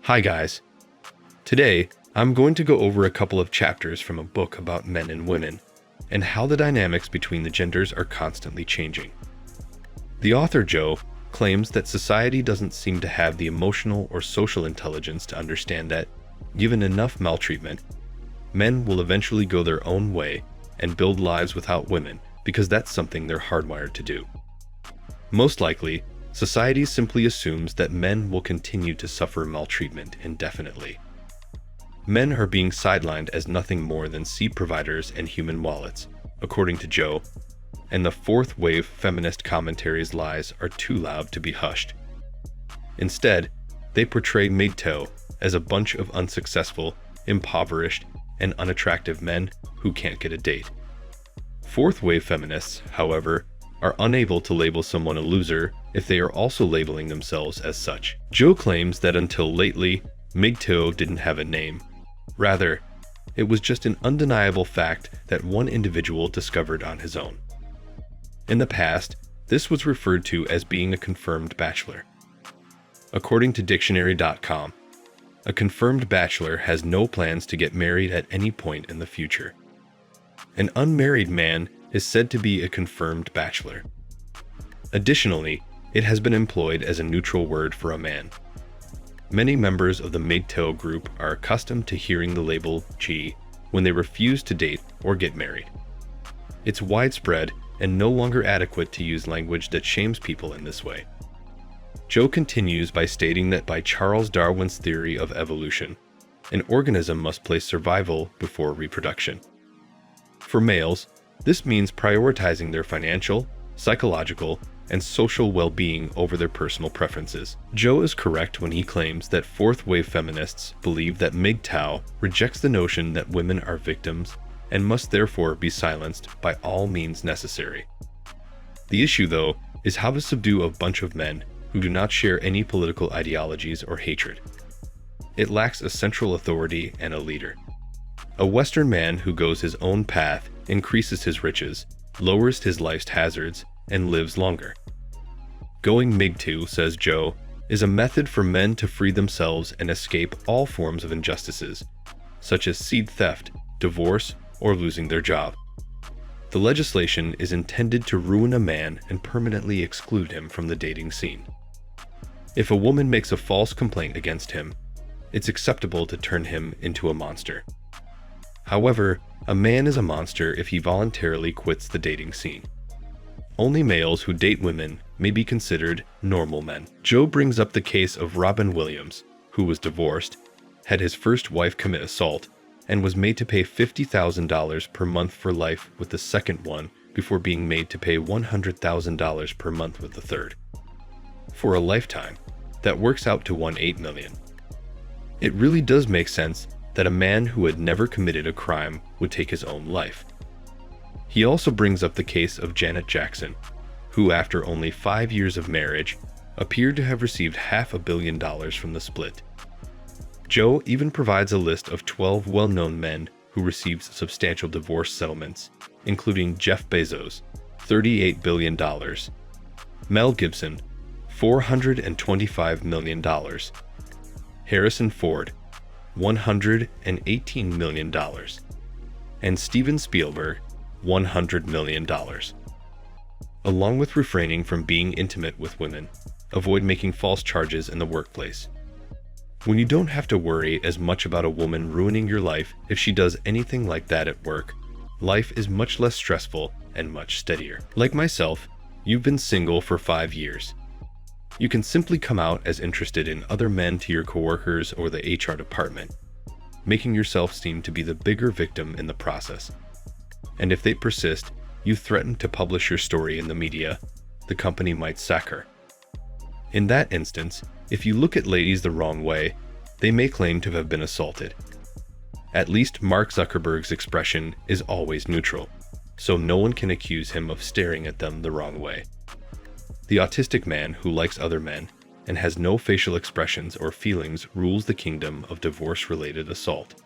Hi guys. Today, I'm going to go over a couple of chapters from a book about men and women, and how the dynamics between the genders are constantly changing. The author, Joe, claims that society doesn't seem to have the emotional or social intelligence to understand that, given enough maltreatment, men will eventually go their own way and build lives without women because that's something they're hardwired to do. Most likely, society simply assumes that men will continue to suffer maltreatment indefinitely. Men are being sidelined as nothing more than seat providers and human wallets, according to Joe, and the fourth wave feminist commentary's lies are too loud to be hushed. Instead, they portray Mig-Tao as a bunch of unsuccessful, impoverished, and unattractive men who can't get a date. Fourth wave feminists, however, are unable to label someone a loser if they are also labeling themselves as such. Joe claims that until lately, Mig-Tao didn't have a name. Rather, it was just an undeniable fact that one individual discovered on his own. In the past, this was referred to as being a confirmed bachelor. According to dictionary.com, a confirmed bachelor has no plans to get married at any point in the future. An unmarried man is said to be a confirmed bachelor. Additionally, it has been employed as a neutral word for a man. Many members of the Mig-Tao group are accustomed to hearing the label G when they refuse to date or get married. It's widespread and no longer adequate to use language that shames people in this way. Joe continues by stating that by Charles Darwin's theory of evolution, an organism must place survival before reproduction. For males, this means prioritizing their financial, psychological, and social well-being over their personal preferences. Joe is correct when he claims that fourth-wave feminists believe that Mig-Tao rejects the notion that women are victims and must therefore be silenced by all means necessary. The issue, though, is how to subdue a bunch of men who do not share any political ideologies or hatred. It lacks a central authority and a leader. A Western man who goes his own path increases his riches, lowers his life's hazards, and lives longer. Going Mig-Tao, says Joe, is a method for men to free themselves and escape all forms of injustices, such as seed theft, divorce, or losing their job. The legislation is intended to ruin a man and permanently exclude him from the dating scene. If a woman makes a false complaint against him, it's acceptable to turn him into a monster. However, a man is a monster if he voluntarily quits the dating scene. Only males who date women may be considered normal men. Joe brings up the case of Robin Williams, who was divorced, had his first wife commit assault, and was made to pay $50,000 per month for life with the second one before being made to pay $100,000 per month with the third. For a lifetime, that works out to $8 million. It really does make sense that a man who had never committed a crime would take his own life. He also brings up the case of Janet Jackson, who after only 5 years of marriage, appeared to have received $500 million from the split. Joe even provides a list of 12 well-known men who received substantial divorce settlements, including Jeff Bezos, $38 billion, Mel Gibson, $425 million, Harrison Ford, $118 million, and Steven Spielberg, $100 million. Along with refraining from being intimate with women, avoid making false charges in the workplace. When you don't have to worry as much about a woman ruining your life if she does anything like that at work, life is much less stressful and much steadier. Like myself, you've been single for 5 years. You can simply come out as interested in other men to your coworkers or the HR department, making yourself seem to be the bigger victim in the process. And if they persist, you threaten to publish your story in the media, the company might sack her. In that instance, if you look at ladies the wrong way, they may claim to have been assaulted. At least Mark Zuckerberg's expression is always neutral, so no one can accuse him of staring at them the wrong way. The autistic man who likes other men and has no facial expressions or feelings rules the kingdom of divorce-related assault.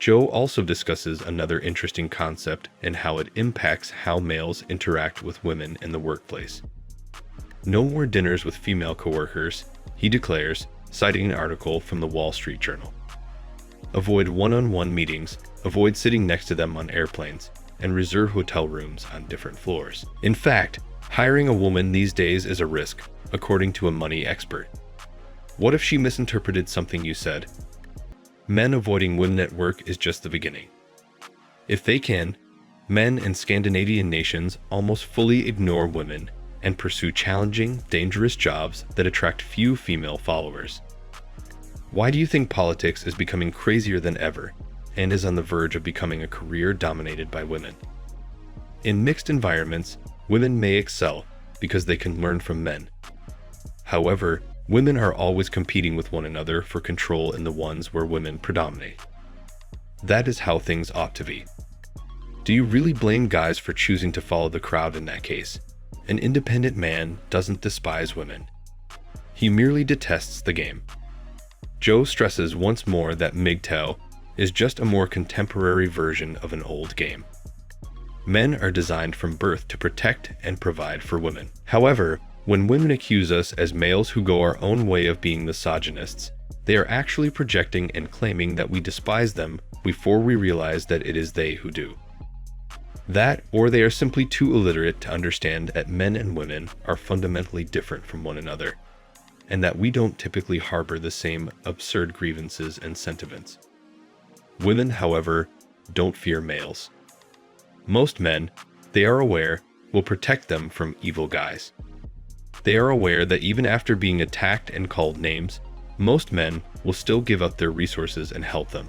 Joe also discusses another interesting concept and how it impacts how males interact with women in the workplace. No more dinners with female coworkers, he declares, citing an article from the Wall Street Journal. Avoid one-on-one meetings, avoid sitting next to them on airplanes, and reserve hotel rooms on different floors. In fact, hiring a woman these days is a risk, according to a money expert. What if she misinterpreted something you said? Men avoiding women at work is just the beginning. If they can, men in Scandinavian nations almost fully ignore women and pursue challenging, dangerous jobs that attract few female followers. Why do you think politics is becoming crazier than ever and is on the verge of becoming a career dominated by women? In mixed environments, women may excel because they can learn from men. However, women are always competing with one another for control in the ones where women predominate. That is how things ought to be. Do you really blame guys for choosing to follow the crowd in that case? An independent man doesn't despise women. He merely detests the game. Joe stresses once more that Mig-Tao is just a more contemporary version of an old game. Men are designed from birth to protect and provide for women. However, when women accuse us as males who go our own way of being misogynists, they are actually projecting and claiming that we despise them before we realize that it is they who do. That, or they are simply too illiterate to understand that men and women are fundamentally different from one another, and that we don't typically harbor the same absurd grievances and sentiments. Women, however, don't fear males. Most men, they are aware, will protect them from evil guys. They are aware that even after being attacked and called names, most men will still give up their resources and help them.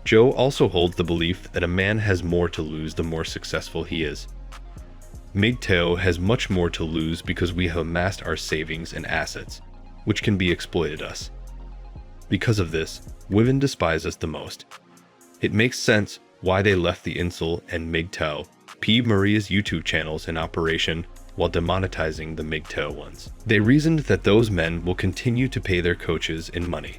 Joe also holds the belief that a man has more to lose the more successful he is. Mig-Tao has much more to lose because we have amassed our savings and assets, which can be exploited us. Because of this, women despise us the most. It makes sense why they left the incel and Mig-Tao P. Maria's YouTube channels in operation while demonetizing the Mig-Tao ones. They reasoned that those men will continue to pay their coaches in money.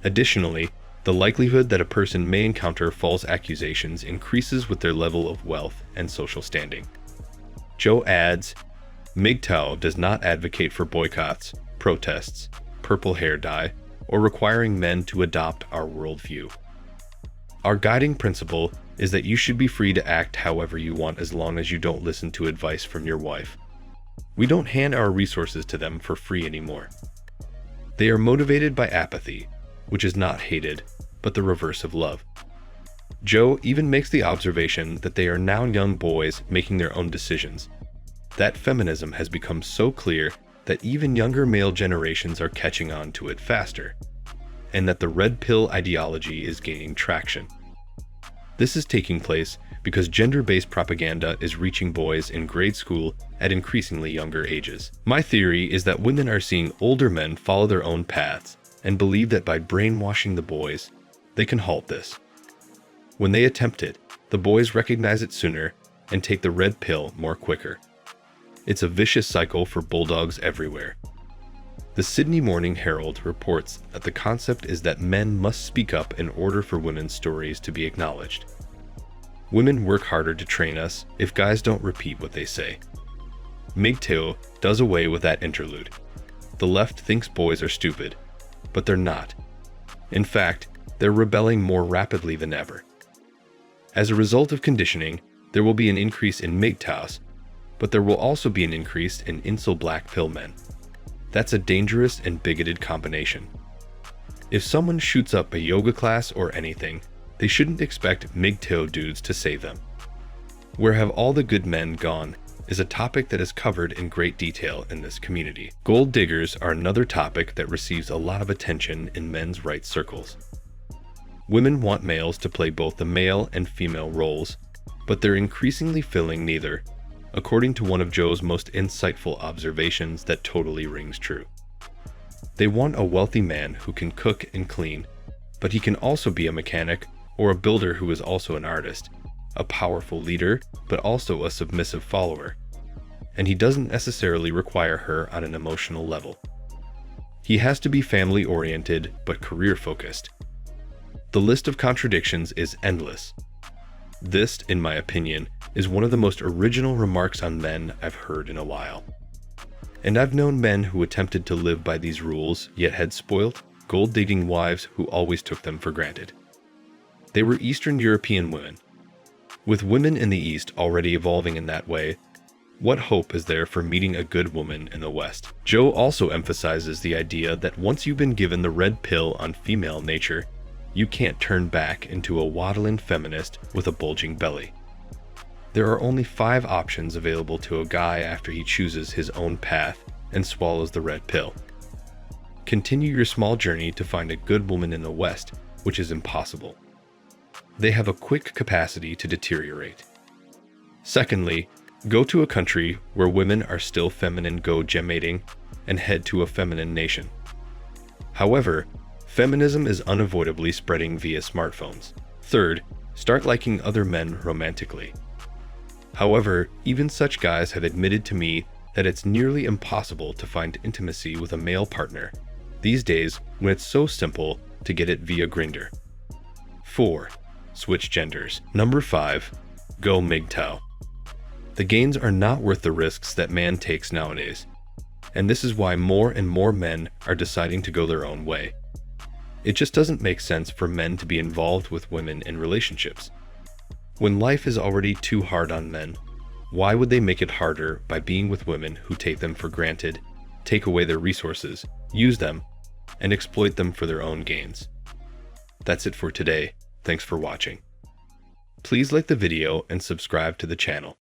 Additionally, the likelihood that a person may encounter false accusations increases with their level of wealth and social standing. Joe adds, Mig-Tao does not advocate for boycotts, protests, purple hair dye, or requiring men to adopt our worldview. Our guiding principle is that you should be free to act however you want as long as you don't listen to advice from your wife. We don't hand our resources to them for free anymore. They are motivated by apathy, which is not hated, but the reverse of love. Joe even makes the observation that they are now young boys making their own decisions. That feminism has become so clear that even younger male generations are catching on to it faster, and that the red pill ideology is gaining traction. This is taking place because gender-based propaganda is reaching boys in grade school at increasingly younger ages. My theory is that women are seeing older men follow their own paths and believe that by brainwashing the boys, they can halt this. When they attempt it, the boys recognize it sooner and take the red pill more quicker. It's a vicious cycle for bulldogs everywhere. The Sydney Morning Herald reports that the concept is that men must speak up in order for women's stories to be acknowledged. Women work harder to train us if guys don't repeat what they say. Mig-Tao does away with that interlude. The left thinks boys are stupid, but they're not. In fact, they're rebelling more rapidly than ever. As a result of conditioning, there will be an increase in Mig-Taos, but there will also be an increase in incel black pill men. That's a dangerous and bigoted combination. If someone shoots up a yoga class or anything, they shouldn't expect Mig-Tao dudes to save them. Where have all the good men gone is a topic that is covered in great detail in this community. Gold diggers are another topic that receives a lot of attention in men's rights circles. Women want males to play both the male and female roles, but they're increasingly filling neither, according to one of Joe's most insightful observations that totally rings true. They want a wealthy man who can cook and clean, but he can also be a mechanic or a builder who is also an artist, a powerful leader, but also a submissive follower. And he doesn't necessarily require her on an emotional level. He has to be family-oriented but career-focused. The list of contradictions is endless. This, in my opinion, is one of the most original remarks on men I've heard in a while. And I've known men who attempted to live by these rules, yet had spoilt, gold-digging wives who always took them for granted. They were Eastern European women. With women in the East already evolving in that way, what hope is there for meeting a good woman in the West? Joe also emphasizes the idea that once you've been given the red pill on female nature, you can't turn back into a waddling feminist with a bulging belly. There are only 5 options available to a guy after he chooses his own path and swallows the red pill. Continue your small journey to find a good woman in the West, which is impossible. They have a quick capacity to deteriorate. Secondly, go to a country where women are still feminine go-gemating and head to a feminine nation. However, feminism is unavoidably spreading via smartphones. Third, start liking other men romantically. However, even such guys have admitted to me that it's nearly impossible to find intimacy with a male partner these days when it's so simple to get it via Grindr. 4. Switch genders. Number 5. Go Mig-Tao. The gains are not worth the risks that man takes nowadays, and this is why more and more men are deciding to go their own way. It just doesn't make sense for men to be involved with women in relationships. When life is already too hard on men, why would they make it harder by being with women who take them for granted, take away their resources, use them, and exploit them for their own gains? That's it for today. Thanks for watching. Please like the video and subscribe to the channel.